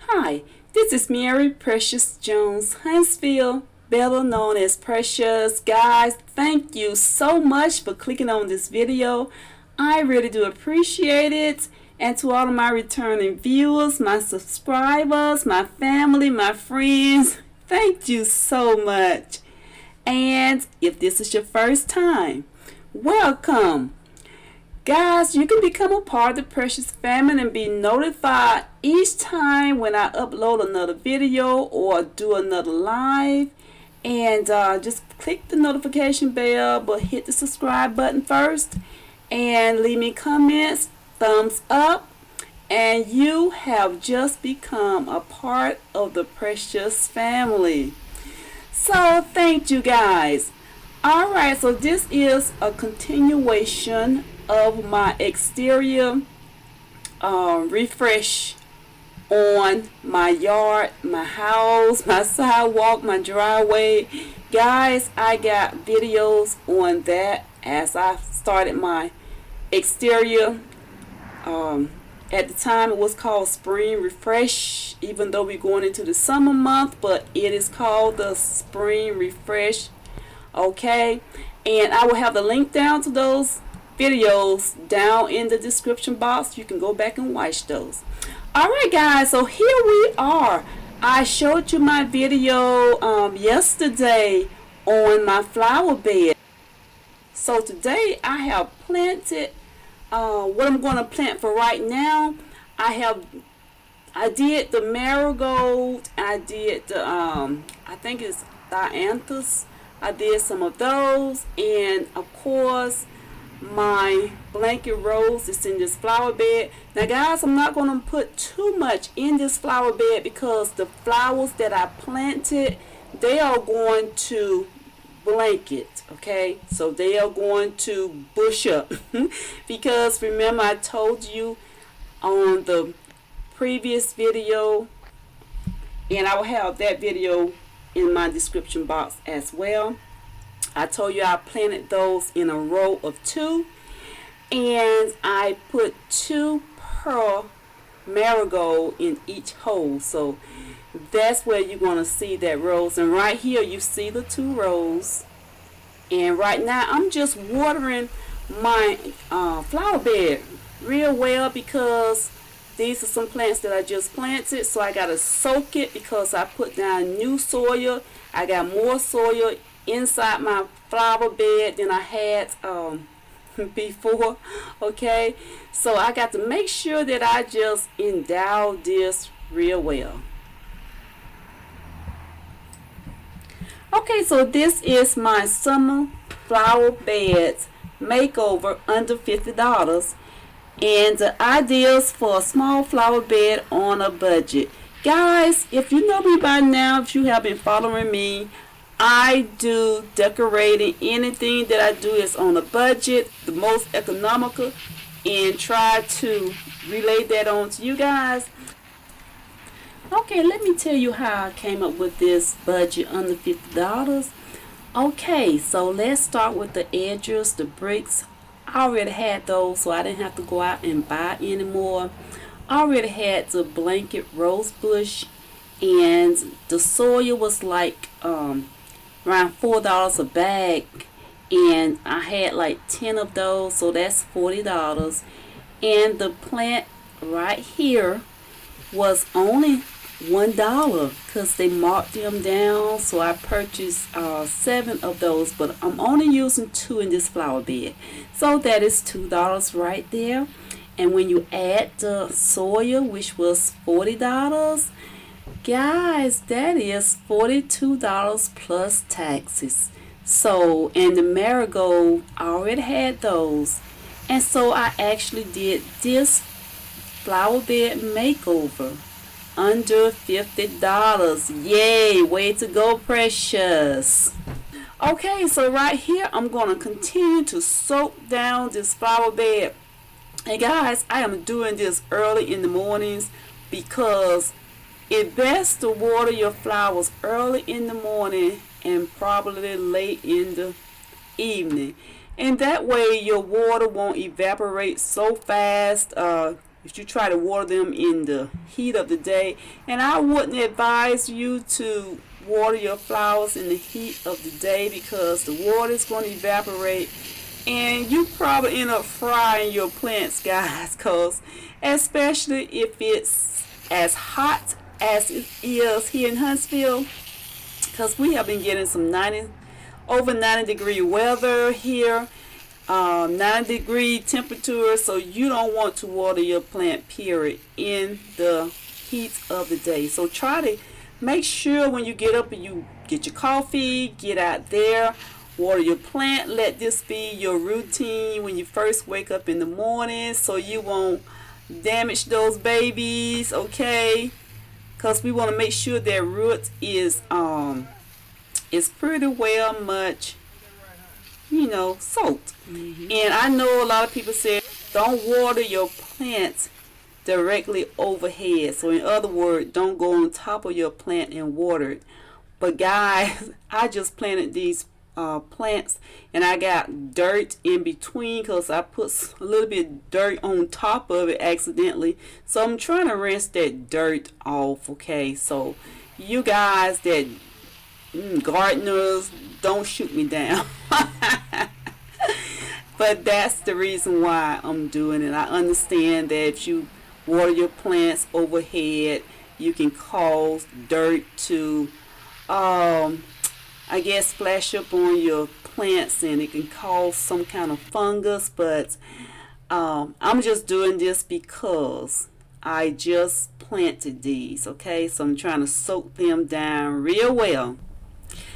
Hi, this is Mary Precious Jones Huntsville, better known as Precious. Guys, thank you so much for clicking on this video. I really do appreciate it. And to all of my returning viewers, my subscribers, my family, my friends, thank you so much. And if this is your first time, welcome. Guys, you can become a part of the Precious family and be notified each time when I upload another video or do another live. And just click the notification bell, but hit the subscribe button first and leave me comments, thumbs up, and you have just become a part of the Precious family. So thank you guys. Alright, so this is a continuation of my exterior refresh on my yard, my house, my sidewalk, my driveway. Guys, I got videos on that as I started my exterior. At the time it was called Spring Refresh, even though we're going into the summer month, but it is called the Spring Refresh. Okay, and I will have the link down to those videos down in the description box. You can go back and watch those. Alright guys, so here we are. I showed you my video yesterday on my flower bed. So today I have planted what I'm going to plant for right now. I did the marigold, I did the I think it's dianthus. I did some of those, and of course my blanket rose is in this flower bed. Now guys, I'm not going to put too much in this flower bed because the flowers that I planted, they are going to blanket, okay? So they are going to bush up because remember I told you on the previous video, and I will have that video in my description box as well. I told you I planted those in a row of 2, and I put 2 pearl marigold in each hole. So that's where you're going to see that rose. And right here you see the 2 rows. And right now I'm just watering my flower bed real well because these are some plants that I just planted. So I got to soak it because I put down new soil. I got more soil inside my flower bed than I had before. Okay, so I got to make sure that I just endow this real well. Okay, so this is my summer flower beds makeover under $50, and the ideas for a small flower bed on a budget. Guys, if you know me by now, if you have been following me, I do decorating. Anything that I do is on a budget, the most economical, and try to relay that on to you guys. Okay, let me tell you how I came up with this budget under $50. Okay, so let's start with the edges, the bricks. I already had those, so I didn't have to go out and buy anymore. I already had the blanket rose bush, and the soil was like around $4 a bag, and I had like 10 of those, so that's $40. And the plant right here was only $1 because they marked them down, so I purchased 7 of those, but I'm only using 2 in this flower bed, so that is $2 right there. And when you add the soil, which was $40, guys, that is $42 plus taxes. So, and the marigold, I already had those, and so I actually did this flower bed makeover under $50. Yay, way to go, Precious. Okay, so right here I'm going to continue to soak down this flower bed. And guys, I am doing this early in the mornings because it's best to water your flowers early in the morning and probably late in the evening. And that way your water won't evaporate so fast. if you try to water them in the heat of the day. And I wouldn't advise you to water your flowers in the heat of the day, because the water is going to evaporate and you probably end up frying your plants, guys, because especially if it's as hot as it is here in Huntsville, because we have been getting some over 90 degree weather here, 90-degree temperature, so you don't want to water your plant, period, in the heat of the day. So try to make sure when you get up and you get your coffee, get out there, water your plant. Let this be your routine when you first wake up in the morning, so you won't damage those babies, okay? Because we want to make sure their root is pretty well much, soaked. And I know a lot of people say don't water your plants directly overhead. So in other words, don't go on top of your plant and water it. But guys, I just planted these plants and I got dirt in between because I put a little bit of dirt on top of it accidentally. So I'm trying to rinse that dirt off, okay? So you guys that gardeners, don't shoot me down. But that's the reason why I'm doing it. I understand that if you water your plants overhead, you can cause dirt to splash up on your plants, and it can cause some kind of fungus. But I'm just doing this because I just planted these, okay? So I'm trying to soak them down real well.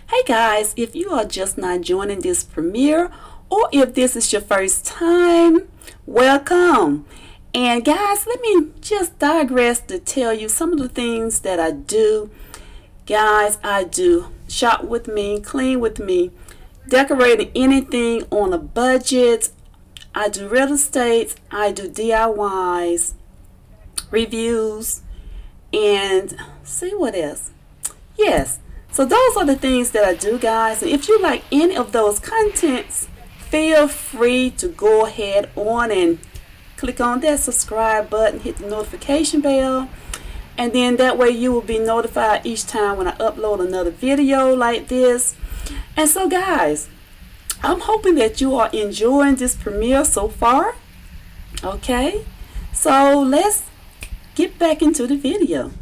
Hey guys, if you are just not joining this premiere, or if this is your first time, welcome. And guys, let me just digress to tell you some of the things that I do. Guys, I do shop with me, clean with me, decorating anything on a budget. I do real estate, I do DIYs, reviews, and see what else. Yes, so those are the things that I do, guys. And if you like any of those contents, feel free to go ahead on and click on that subscribe button, hit the notification bell, and then that way you will be notified each time when I upload another video like this. And so guys, I'm hoping that you are enjoying this premiere so far. Okay, so let's get back into the video.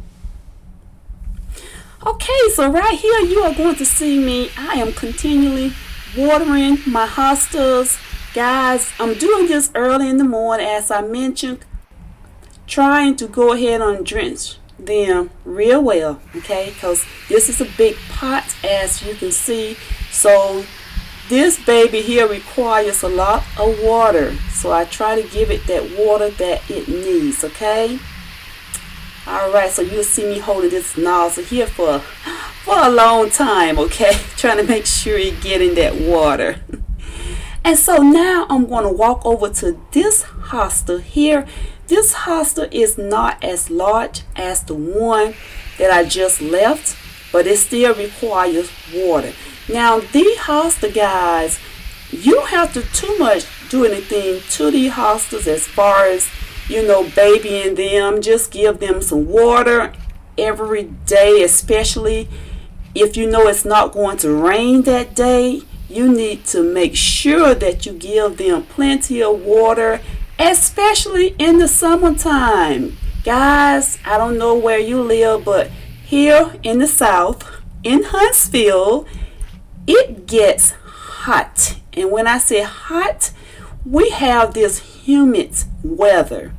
Okay, so right here you are going to see me. I am continually watering my hostas. Guys, I'm doing this early in the morning, as I mentioned, trying to go ahead and drench them real well, okay, because this is a big pot, as you can see. So this baby here requires a lot of water, so I try to give it that water that it needs, okay? Alright, so you'll see me holding this nozzle here for a long time, okay? Trying to make sure you're getting that water. And so now I'm going to walk over to this hosta here. This hosta is not as large as the one that I just left, but it still requires water. Now these hosta, guys, you don't have to too much do anything to these hostas as far as, babying them. Just give them some water every day, especially if you know it's not going to rain that day. You need to make sure that you give them plenty of water, especially in the summertime. Guys, I don't know where you live, but here in the South, in Huntsville, it gets hot. And when I say hot, we have this humid weather,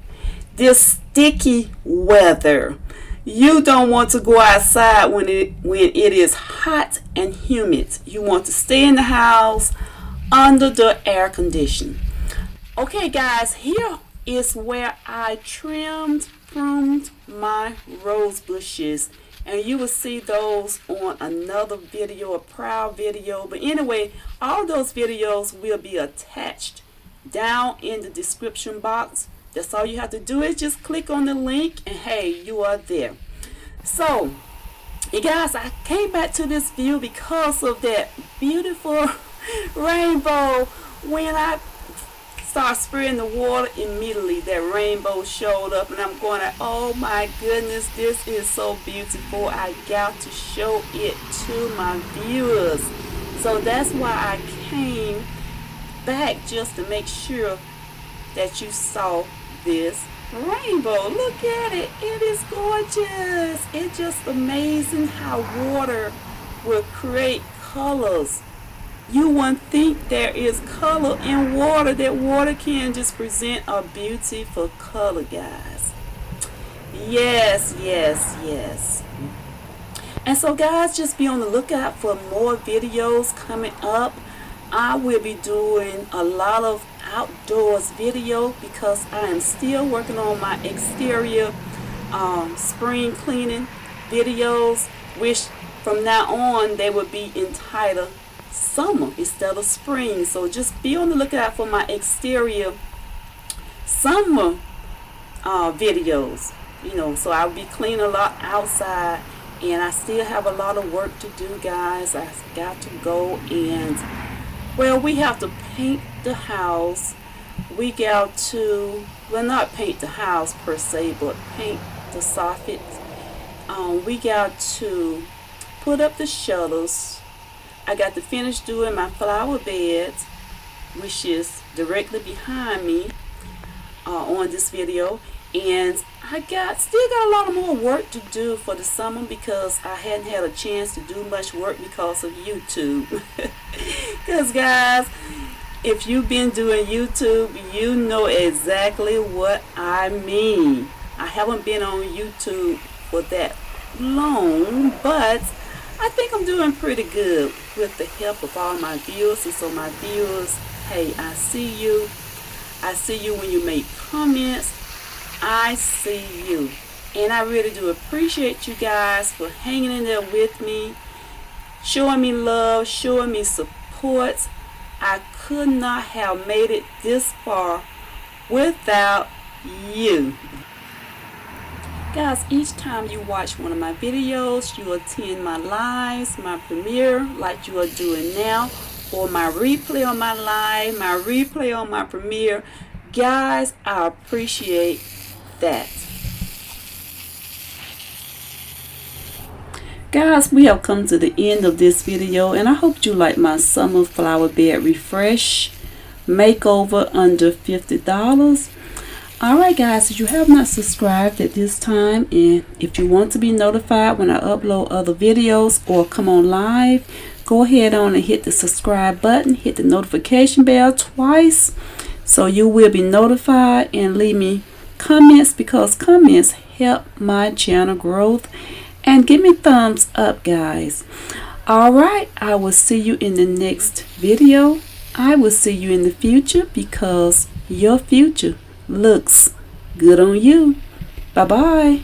this sticky weather. You don't want to go outside when it is hot and humid. You want to stay in the house under the air condition. Okay guys, here is where I pruned my rose bushes, and you will see those on another video, a proud video. But anyway, all those videos will be attached down in the description box. That's all you have to do, is just click on the link and hey, you are there. So you guys, I came back to this view because of that beautiful rainbow when I start spraying the water, immediately that rainbow showed up, and I'm going like, oh my goodness, this is so beautiful. I got to show it to my viewers. So that's why I came back, just to make sure that you saw this rainbow. Look at it. It is gorgeous. It's just amazing how water will create colors. You wouldn't think there is color in water, that water can just present a beautiful color, guys. Yes, yes, yes. And so guys, just be on the lookout for more videos coming up. I will be doing a lot of outdoors video because I am still working on my exterior spring cleaning videos, which from now on they will be entitled summer instead of spring. So just be on the lookout for my exterior summer videos. You know, so I'll be cleaning a lot outside, and I still have a lot of work to do, guys. I got to go and, well, we have to paint the house. We got to, well, not paint the house per se, but paint the soffit. We got to put up the shutters. I got to finish doing my flower beds, which is directly behind me on this video. And I still got a lot of more work to do for the summer because I hadn't had a chance to do much work because of YouTube. Because guys, if you've been doing YouTube, you know exactly what I mean. I haven't been on YouTube for that long, but I think I'm doing pretty good with the help of all my viewers. And so my viewers, hey, I see you. I see you when you make comments. I see you. And I really do appreciate you guys for hanging in there with me, showing me love, showing me support. I could not have made it this far without you. Guys, each time you watch one of my videos, you attend my lives, my premiere like you are doing now, or my replay on my live, my replay on my premiere. Guys, I appreciate that. Guys, we have come to the end of this video, and I hope you like my summer flower bed refresh makeover under $50. Alright guys, if you have not subscribed at this time, and if you want to be notified when I upload other videos or come on live, go ahead on and hit the subscribe button, hit the notification bell twice so you will be notified, and leave me comments because comments help my channel growth, and give me thumbs up, guys. Alright, I will see you in the next video. I will see you in the future because your future looks good on you. Bye bye.